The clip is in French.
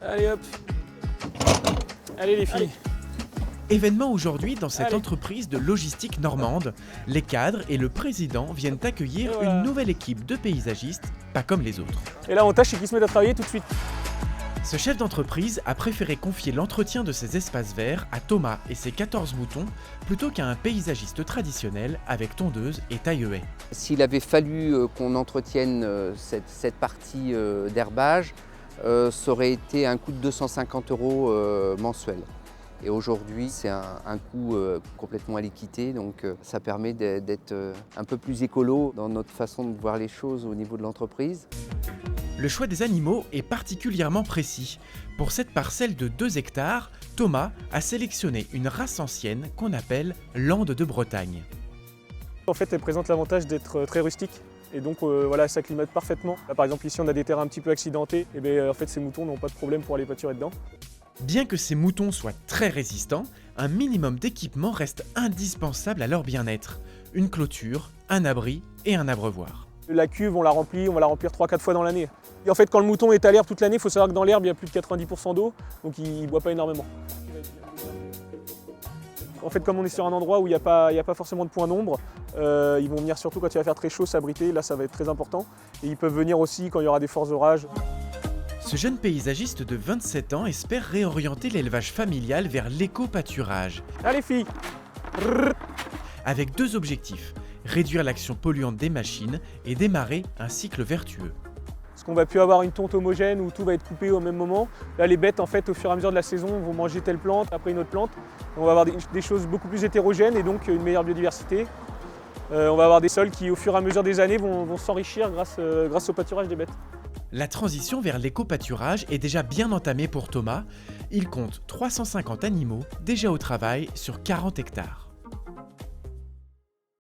Allez hop. Allez les filles. Événement aujourd'hui dans cette Allez. entreprise de logistique normande. Les cadres et le président viennent accueillir Et voilà. une nouvelle équipe de paysagistes, pas comme les autres. Et l'avantage c'est qu'ils se mettent à travailler tout de suite. Ce chef d'entreprise a préféré confier l'entretien de ses espaces verts à Thomas et ses 14 moutons plutôt qu'à un paysagiste traditionnel avec tondeuse et taille-haie. S'il avait fallu qu'on entretienne cette partie d'herbage, ça aurait été un coût de 250 € mensuel. Et aujourd'hui, c'est un coût complètement à l'équité, donc ça permet d'être un peu plus écolo dans notre façon de voir les choses au niveau de l'entreprise. Le choix des animaux est particulièrement précis. Pour cette parcelle de 2 hectares, Thomas a sélectionné une race ancienne qu'on appelle l'Ande de Bretagne. En fait, elle présente l'avantage d'être très rustique. Et donc voilà, elle s'acclimate parfaitement. Là, par exemple, ici on a des terrains un petit peu accidentés. Et bien en fait, ces moutons n'ont pas de problème pour aller pâturer dedans. Bien que ces moutons soient très résistants, un minimum d'équipement reste indispensable à leur bien-être. Une clôture, un abri et un abreuvoir. La cuve, on va la remplir 3-4 fois dans l'année. Et en fait, quand le mouton est à l'herbe toute l'année, il faut savoir que dans l'herbe, il y a plus de 90% d'eau, donc il ne boit pas énormément. En fait, comme on est sur un endroit où il n'y a pas forcément de point d'ombre, ils vont venir surtout quand il va faire très chaud s'abriter, là ça va être très important. Et ils peuvent venir aussi quand il y aura des forts orages. Ce jeune paysagiste de 27 ans espère réorienter l'élevage familial vers l'éco-pâturage, Allez filles! avec 2 objectifs, réduire l'action polluante des machines et démarrer un cycle vertueux. Parce qu'on va plus avoir une tonte homogène où tout va être coupé au même moment. Là, les bêtes, en fait, au fur et à mesure de la saison, vont manger telle plante, après une autre plante. On va avoir des choses beaucoup plus hétérogènes et donc une meilleure biodiversité. On va avoir des sols qui, au fur et à mesure des années, vont s'enrichir grâce au pâturage des bêtes. La transition vers l'éco-pâturage est déjà bien entamée pour Thomas. Il compte 350 animaux déjà au travail sur 40 hectares.